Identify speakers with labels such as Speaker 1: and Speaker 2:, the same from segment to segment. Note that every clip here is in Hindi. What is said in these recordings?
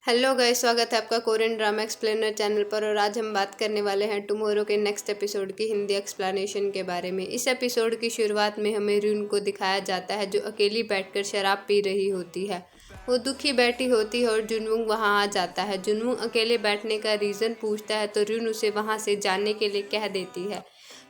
Speaker 1: हेलो गाइस, स्वागत है आपका कोरियन ड्रामा एक्सप्लेनर चैनल पर। और आज हम बात करने वाले हैं टुमारो के नेक्स्ट एपिसोड की हिंदी एक्सप्लेनेशन के बारे में। इस एपिसोड की शुरुआत में हमें र्यून को दिखाया जाता है जो अकेली बैठकर शराब पी रही होती है। वो दुखी बैठी होती है और जुनवुंग वहां आ जाता है। जुनवुंग अकेले बैठने का रीज़न पूछता है तो र्यून उसे वहां से जाने के लिए कह देती है।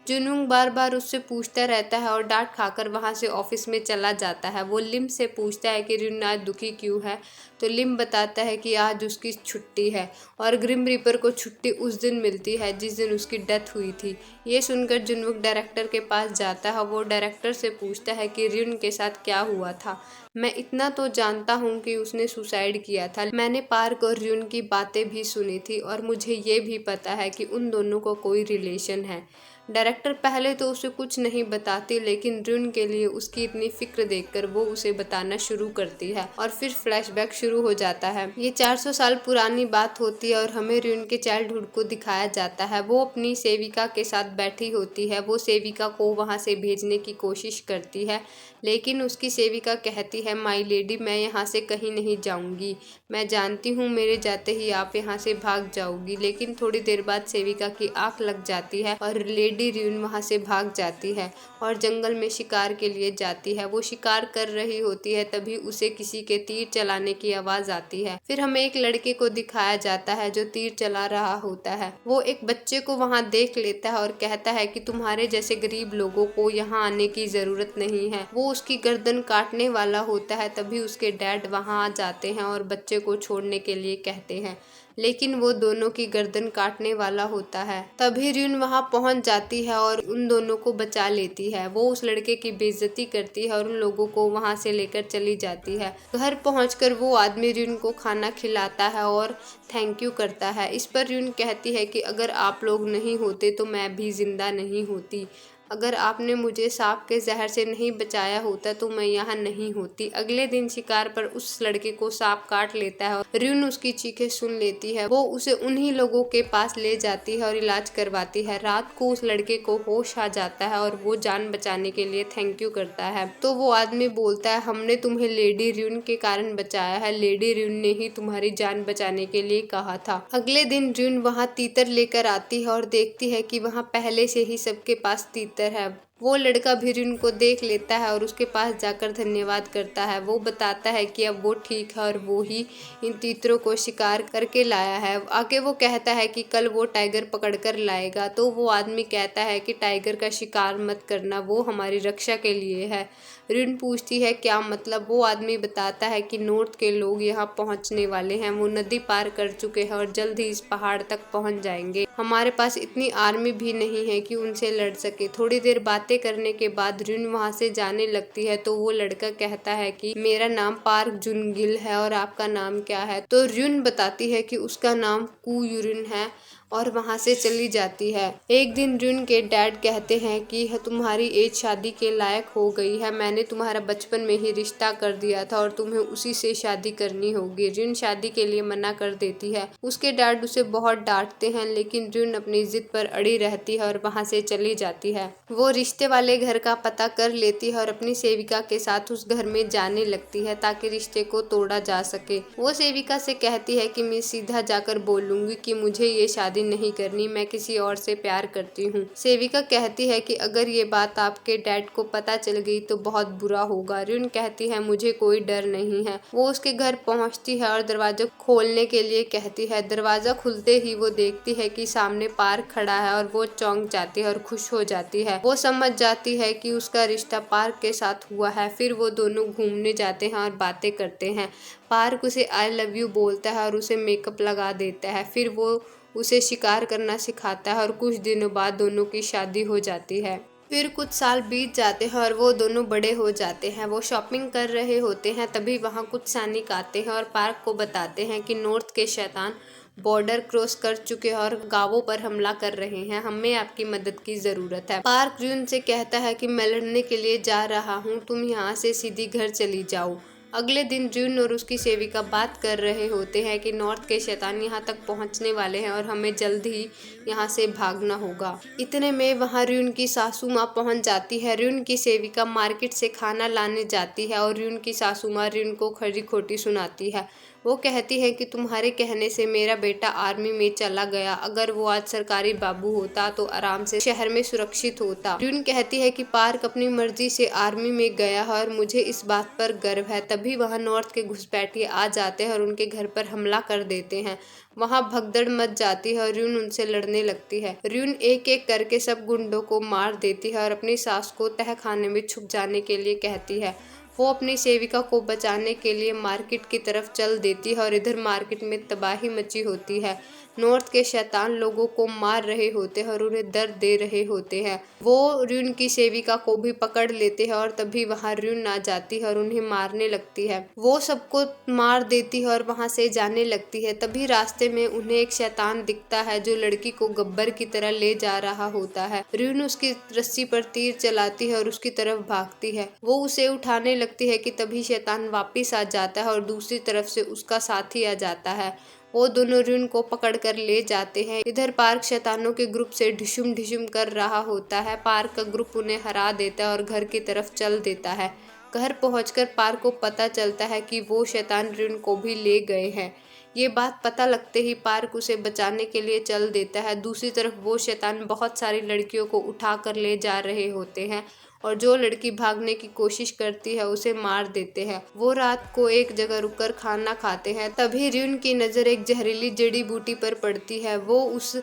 Speaker 1: जुनवुंग बार बार उससे पूछता रहता है और डांट खाकर वहां से ऑफिस में चला जाता है। वो लिम से पूछता है कि र्यून आज दुखी क्यों है, तो लिम बताता है कि आज उसकी छुट्टी है और ग्रिम रीपर को छुट्टी उस दिन मिलती है जिस दिन उसकी डेथ हुई थी। ये सुनकर जुनवुंग डायरेक्टर के पास जाता है। वो डायरेक्टर से पूछता है कि र्यून के साथ क्या हुआ था। मैं इतना तो जानता हूँ कि उसने सुसाइड किया था। मैंने पार्क और र्यून की बातें भी सुनी थी और मुझे ये भी पता है कि उन दोनों को कोई रिलेशन है। डायरेक्टर पहले तो उसे कुछ नहीं बताती, लेकिन र्यून के लिए उसकी इतनी फिक्र देखकर वो उसे बताना शुरू करती है और फिर फ्लैशबैक शुरू हो जाता है। ये 400 साल पुरानी बात होती है और हमें र्यून के चाइल्डहुड को दिखाया जाता है। वो अपनी सेविका के साथ बैठी होती है। वो सेविका को वहाँ से भेजने की कोशिश करती है, लेकिन उसकी सेविका कहती है, माई लेडी, मैं यहाँ से कहीं नहीं जाऊँगी। मैं जानती हूँ मेरे जाते ही आप यहाँ से भाग जाओगी। लेकिन थोड़ी देर बाद सेविका की आँख लग जाती है और लेडी र्यून वहाँ से भाग जाती है और जंगल में शिकार के लिए जाती है। वो शिकार कर रही होती है, तभी उसे किसी के तीर चलाने की आवाज़ आती है। फिर हमें एक लड़के को दिखाया जाता है जो तीर चला रहा होता है। वो एक बच्चे को वहाँ देख लेता है और कहता है कि तुम्हारे जैसे गरीब लोगों को यहाँ आने की ज़रूरत नहीं है। वो उसकी गर्दन काटने वाला होता है, तभी उसके डैड वहाँ आ जाते हैं और बच्चे को छोड़ने के लिए कहते हैं, लेकिन वो दोनों की गर्दन काटने वाला होता है। तभी र्यून वहां पहुंच जाती है और उन दोनों को बचा लेती है। वो उस लड़के की बेइज्जती करती है और उन लोगों को वहां से लेकर चली जाती है। घर पहुंचकर वो आदमी र्यून को खाना खिलाता है और थैंक यू करता है। इस पर र्यून कहती है कि अगर आप लोग नहीं होते तो मैं भी जिंदा नहीं होती। अगर आपने मुझे सांप के जहर से नहीं बचाया होता तो मैं यहाँ नहीं होती। अगले दिन शिकार पर उस लड़के को सांप काट लेता है और र्यून उसकी चीखें सुन लेती है। वो उसे उन्हीं लोगों के पास ले जाती है और इलाज करवाती है। रात को उस लड़के को होश आ जाता है और वो जान बचाने के लिए थैंक यू करता है। तो वो आदमी बोलता है, हमने तुम्हें लेडी र्यून के कारण बचाया है। लेडी र्यून ने ही तुम्हारी जान बचाने के लिए कहा था। अगले दिन र्यून वहाँ तीतर लेकर आती है और देखती है कि वहाँ पहले से ही सबके पास तीतर है। वो लड़का भी र्यून को देख लेता है और उसके पास जाकर धन्यवाद करता है। वो बताता है कि अब वो ठीक है और वो ही इन तीतरों को शिकार करके लाया है। आगे वो कहता है कि कल वो टाइगर पकड़कर लाएगा। तो वो आदमी कहता है कि टाइगर का शिकार मत करना, वो हमारी रक्षा के लिए है। र्यून पूछती है क्या मतलब। वो आदमी बताता है कि नॉर्थ के लोग यहाँ पहुँचने वाले हैं। वो नदी पार कर चुके हैं और जल्द ही इस पहाड़ तक पहुँच जाएंगे। हमारे पास इतनी आर्मी भी नहीं है कि उनसे लड़ सके। थोड़ी देर बातें करने के बाद र्यून वहाँ से जाने लगती है। तो वो लड़का कहता है कि मेरा नाम पार्क जुनगिल है और आपका नाम क्या है। तो र्यून बताती है कि उसका नाम कू यूरिन है और वहाँ से चली जाती है। एक दिन र्यून के डैड कहते हैं कि तुम्हारी एज शादी के लायक हो गई है। मैंने तुम्हारा बचपन में ही रिश्ता कर दिया था और तुम्हें उसी से शादी करनी होगी। र्यून शादी के लिए मना कर देती है। उसके डैड उसे बहुत डांटते हैं, लेकिन र्यून अपनी जिद पर अड़ी रहती है और वहाँ से चली जाती है। वो रिश्ते वाले घर का पता कर लेती है और अपनी सेविका के साथ उस घर में जाने लगती है ताकि रिश्ते को तोड़ा जा सके। वो सेविका से कहती है कि मैं सीधा जाकर बोलूंगी कि मुझे ये शादी नहीं करनी, मैं किसी और से प्यार करती हूँ। सेविका कहती है कि अगर ये बात आपके डैड को पता चल गई तो बहुत बुरा होगा। र्यून कहती है मुझे कोई डर नहीं है। वो उसके घर पहुँचती है और दरवाजा खोलने के लिए कहती है। दरवाजा खुलते ही वो देखती है कि सामने पार्क खड़ा है और वो चौंक जाती है और खुश हो जाती है। वो समझ जाती है कि उसका रिश्ता पार्क के साथ हुआ है। फिर वो दोनों घूमने जाते हैं और बातें करते हैं। पार्क उसे आई लव यू बोलता है और उसे मेकअप लगा देता है। फिर वो उसे शिकार करना सिखाता है और कुछ दिनों बाद दोनों की शादी हो जाती है। फिर कुछ साल बीत जाते हैं और वो दोनों बड़े हो जाते हैं। वो शॉपिंग कर रहे होते हैं, तभी वहाँ कुछ सैनिक आते हैं और पार्क को बताते हैं कि नॉर्थ के शैतान बॉर्डर क्रॉस कर चुके हैं और गांवों पर हमला कर रहे हैं। हमें आपकी मदद की जरूरत है। पार्क र्यून से कहता है कि मैं लड़ने के लिए जा रहा हूँ, तुम यहाँ से सीधी घर चली जाओ। अगले दिन र्यून और उसकी सेविका बात कर रहे होते हैं कि नॉर्थ के शैतान यहाँ तक पहुँचने वाले हैं और हमें जल्द ही यहाँ से भागना होगा। इतने में वहाँ र्यून की सासू माँ पहुँच जाती है। र्यून की सेविका मार्केट से खाना लाने जाती है और र्यून की सासू माँ र्यून को खरी खोटी सुनाती है। वो कहती है कि तुम्हारे कहने से मेरा बेटा आर्मी में चला गया, अगर वो आज सरकारी बाबू होता तो आराम से शहर में सुरक्षित होता। र्यून कहती है कि पार्क अपनी मर्जी से आर्मी में गया है और मुझे इस बात पर गर्व है। तभी वहाँ नॉर्थ के घुसपैठिए आ जाते हैं और उनके घर पर हमला कर देते हैं। वहाँ भगदड़ मच जाती है और र्यून उनसे लड़ने लगती है। र्यून एक एक करके सब गुंडों को मार देती है और अपनी सास को तहखाने में छुप जाने के लिए कहती है। वो अपनी सेविका को बचाने के लिए मार्केट की तरफ चल देती है और इधर मार्केट में तबाही मची होती है। नॉर्थ के शैतान लोगों को मार रहे होते हैं और उन्हें दर्द दे रहे होते हैं। वो र्यून की सेविका को भी पकड़ लेते हैं और तभी वहाँ र्यून आ जाती है और उन्हें मारने लगती है। वो सबको मार देती है और वहाँ से जाने लगती है। तभी रास्ते में उन्हें एक शैतान दिखता है जो लड़की को गब्बर की तरह ले जा रहा होता है। र्यून उसकी रस्सी पर तीर चलाती है और उसकी तरफ भागती है। वो उसे उठाने लगती है कि तभी शैतान वापिस आ जाता है और दूसरी तरफ से उसका साथी आ जाता है। वो दोनों र्यून को पकड़कर ले जाते हैं। इधर पार्क शैतानों के ग्रुप से ढिशुम ढिशुम कर रहा होता है। पार्क का ग्रुप उन्हें हरा देता है और घर की तरफ चल देता है। घर पहुंचकर पार्क को पता चलता है कि वो शैतान र्यून को भी ले गए हैं। ये बात पता लगते ही पार्क उसे बचाने के लिए चल देता है। दूसरी तरफ वो शैतान बहुत सारी लड़कियों को उठाकर ले जा रहे होते हैं और जो लड़की भागने की कोशिश करती है उसे मार देते हैं। वो रात को एक जगह रुककर खाना खाते हैं। तभी र्यून की नज़र एक जहरीली जड़ी बूटी पर पड़ती है। वो उस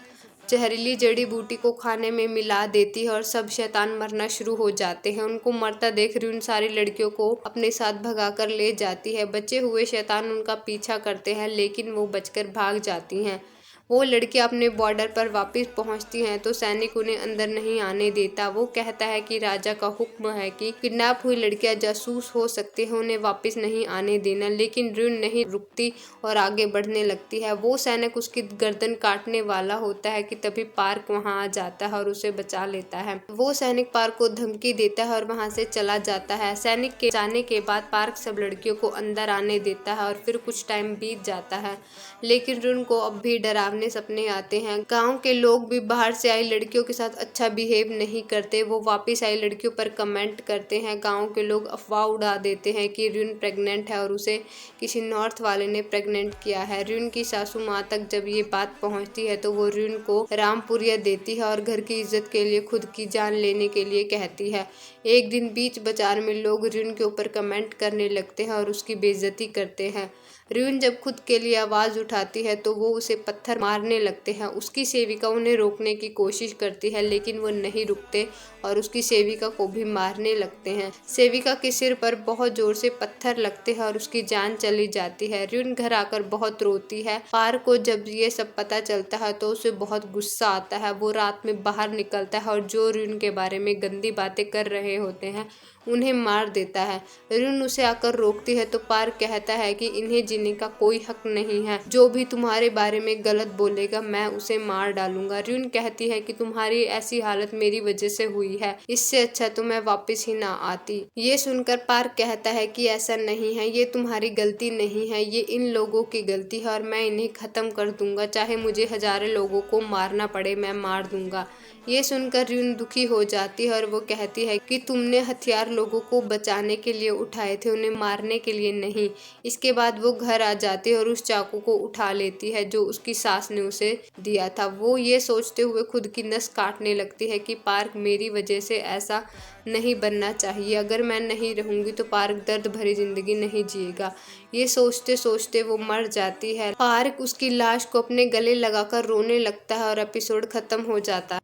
Speaker 1: जहरीली जड़ी बूटी को खाने में मिला देती है और सब शैतान मरना शुरू हो जाते हैं। उनको मरता देख र्यून सारी लड़कियों को अपने साथ भगाकर ले जाती है। बचे हुए शैतान उनका पीछा करते हैं लेकिन वो बचकर भाग जाती हैं। वो लड़कियां अपने बॉर्डर पर वापस पहुंचती हैं तो सैनिक उन्हें अंदर नहीं आने देता। वो कहता है कि राजा का हुक्म है कि किडनैप हुई लड़कियां जासूस हो सकती हैं, उन्हें वापस नहीं आने देना। लेकिन र्यून नहीं रुकती और आगे बढ़ने लगती है। वो सैनिक उसकी गर्दन काटने वाला होता है कि तभी पार्क वहां आ जाता है और उसे बचा लेता है। वो सैनिक पार्क को धमकी देता है और वहां से चला जाता है। सैनिक के जाने के बाद पार्क सब लड़कियों को अंदर आने देता है और फिर कुछ टाइम बीत जाता है लेकिन र्यून को अब भी डरावने सपने आते हैं। गांव के लोग भी बाहर से आई लड़कियों के साथ अच्छा बिहेव नहीं करते। वो वापस आई लड़कियों पर कमेंट करते हैं। गांव के लोग अफवाह उड़ा देते हैं कि र्यून प्रेग्नेंट है और उसे किसी नॉर्थ वाले ने प्रेग्नेंट किया है। र्यून की सासू माँ तक जब ये बात पहुंचती है तो वो र्यून को रामपुरिया देती है और घर की इज्जत के लिए खुद की जान लेने के लिए कहती है। एक दिन बीच बाजार में लोग र्यून के ऊपर कमेंट करने लगते हैं और उसकी बेइज्जती करते हैं। र्यून जब खुद के लिए आवाज़ उठाती है तो वो उसे पत्थर मारने लगते हैं। उसकी सेविका उन्हें रोकने की कोशिश करती है लेकिन वो नहीं रुकते और उसकी सेविका को भी मारने लगते हैं। सेविका के सिर पर बहुत जोर से पत्थर लगते हैं और उसकी जान चली जाती है। र्यून घर आकर बहुत रोती है। पार्क को जब ये सब पता चलता है तो उसे बहुत गुस्सा आता है। वो रात में बाहर निकलता है और जो र्यून के बारे में गंदी बातें कर रहे होते हैं उन्हें मार देता है। र्यून उसे आकर रोकती है तो पार्क कहता है कि इन्हें जीने का कोई हक नहीं है। जो भी तुम्हारे बारे में गलत बोलेगा मैं उसे मार डालूंगा। र्यून कहती है कि तुम्हारी ऐसी हालत मेरी वजह से हुई है, इससे अच्छा तो मैं वापस ही ना आती। ये सुनकर पार्क कहता है कि ऐसा नहीं है, ये तुम्हारी गलती नहीं है, ये इन लोगों की गलती है और मैं इन्हें खत्म कर दूंगा। चाहे मुझे हजारों लोगों को मारना पड़े मैं मार दूंगा। ये सुनकर र्यून दुखी हो जाती है और वो कहती है कि तुमने हथियार लोगों को बचाने के लिए उठाए थे, उन्हें मारने के लिए नहीं। इसके बाद वो घर आ जाती है और उस चाकू को उठा लेती है जो उसकी सास ने उसे दिया था। वो ये सोचते हुए खुद की नस काटने लगती है कि पार्क मेरी वजह से ऐसा नहीं बनना चाहिए। अगर मैं नहीं रहूंगी तो पार्क दर्द भरी जिंदगी नहीं जिएगा। ये सोचते सोचते वो मर जाती है। पार्क उसकी लाश को अपने गले लगाकर रोने लगता है और एपिसोड खत्म हो जाता है।